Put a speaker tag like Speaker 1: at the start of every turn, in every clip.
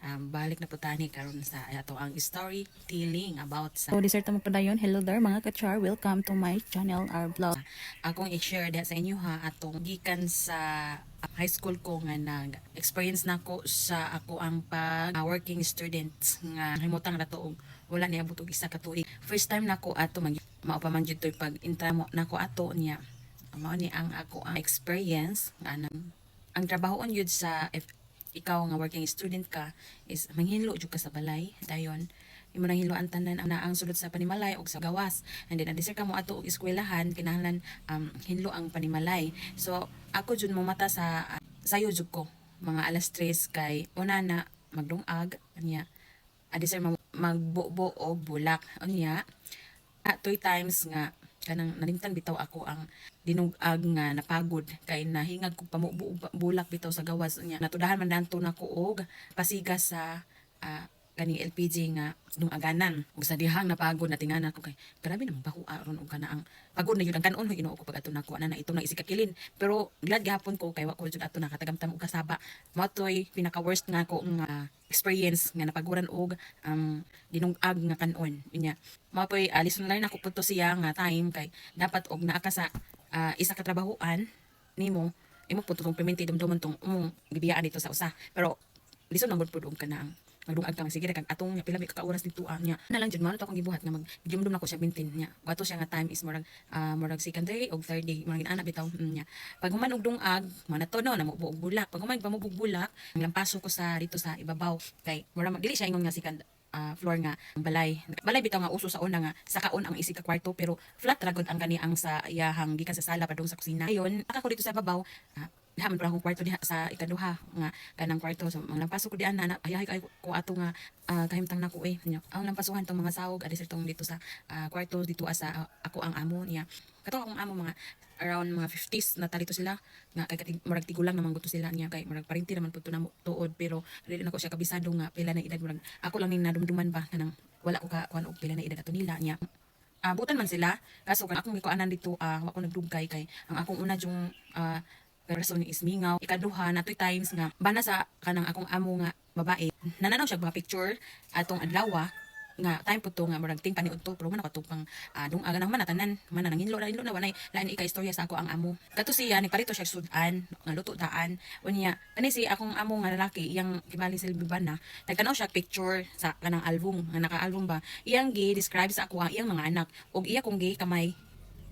Speaker 1: balik na po tani karon sa ato ang storytelling about sa
Speaker 2: So, dessert mo padayon. Hello there mga kachar. Welcome to my channel, our vlog.
Speaker 1: akong i-share sa inyo ha atong gikan sa high school ko nga nag-experience nako sa ako ang pag working student nga himutang na to og wala niya butog isa ka tuig. First time nako ato mao pa man jud toy pag intra mo nako ato niya. Mao ni ang ako ang experience nga ang trabahoon yun sa if ikaw nga working student ka is manghinlo jud ka sa balay dayon imo nang hinloan tanan ang sulod sa panimalay og sa gawas and then adisir ka mo ato og eskwelahan kinahanglan hinlo ang panimalay. So ako jud mo mata sa sayo jud ko mga alas 3 kay una na magdungag anya adisir magbubo og bulak anya 2 times nga kanang nalimtan bitaw ako ang dinugag nga napagod kay nahingag ko bulak bitaw sa gawas niya natudahan man danto nako og pasiga sa kani LPG nga dumaganan ug sa dihang napagod na tingana ko kay grabe namang baho aron og kana ang pagod na yun ang kanon ho Ginoo ko pag ato nako na ito na isikakilin pero glad gihapon ko kay wa ko jud ato nakatagamtam og kasaba mao toy pinaka worst nga ko nga experience nga napaguran og dinungag nga kanon inya mao toy lesson learned ako punto siya nga time kay dapat og naa ka sa isa ka trabahoan nimo imo punto tong implemente dumduman tong gibiyaan dito sa usa pero lison ang pud og kana ang magdungag ka sige kag atong pila may ka oras dito nya na lang jud man to akong gibuhat nga magdumdum nako siya bintin nya wato siya nga time is murag second day og third day murag ana bitaw nya pag human og dungag manato no na mo og bulak pag human pamubog bulak ang lampaso ko sa dito sa ibabaw kay murag dili siya ingon nga second floor nga balay bitaw nga uso sa una nga sa kaon ang isig ka kwarto pero flat ragod ang kani ang sa iyahang gikan sa sala padung sa kusina ayon ako dito sa babaw diha man akong kwarto diha sa ikaduha nga kanang kwarto so ang lampaso ko dian na ayahay kay ko ato nga kahimtang nako ang lampasuhan tong mga sahog adisir tong dito sa kwarto dito sa ako ang amo niya kato akong amo mga around mga 50s na talito sila nga kay murag tigulang naman gusto sila niya kay murag parinti naman pud to na tuod pero dili nako siya kabisado nga pila na edad murag ako lang ning nadumduman ba kanang wala ko ka kuan og pila na edad ato nila niya butan man sila kaso kan akong gikuanan dito wa ko nagdugay kay ang akong una yung person is mingaw ikaduha na 2 times nga bana sa kanang akong amo nga babae nananaw siya mga picture atong adlaw nga time po to nga murag ting paniud to pero man ako tupang dungagan nang manatanan man nang hinlo na wanay lain ika istorya sa ako ang amo kato siya ni palito siya sudan nga luto daan unya kani si akong amo nga lalaki iyang kibali silbi na nagtanaw siya picture sa kanang album nga naka-album ba iyang gi describe sa ako ang iyang mga anak ug iya kong gi kamay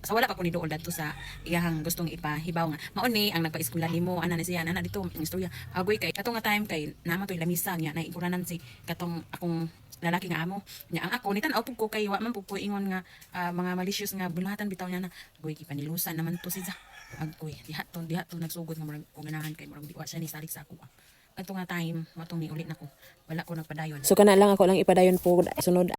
Speaker 1: sa wala pa ko ni doon dadto sa iyahang gustong ipahibaw nga mao ni ang nagpa-eskwela nimo ana ni siya ana dito ang istorya agoy kay katong nga time kay naman toy lamisa niya na iguranan si katong akong lalaki nga amo nya ang ako ni tan-aw pug ko kay wa man pug ko ingon nga mga malicious nga bulatan bitaw niya na agoy gipanilusan naman to siya agoy diha to nagsugod nga murag ko ganahan kay murag di wa siya ni salik sa ako katong nga time matong ni ulit nako wala ko nagpadayon
Speaker 2: So, kana lang ako lang ipadayon po sunod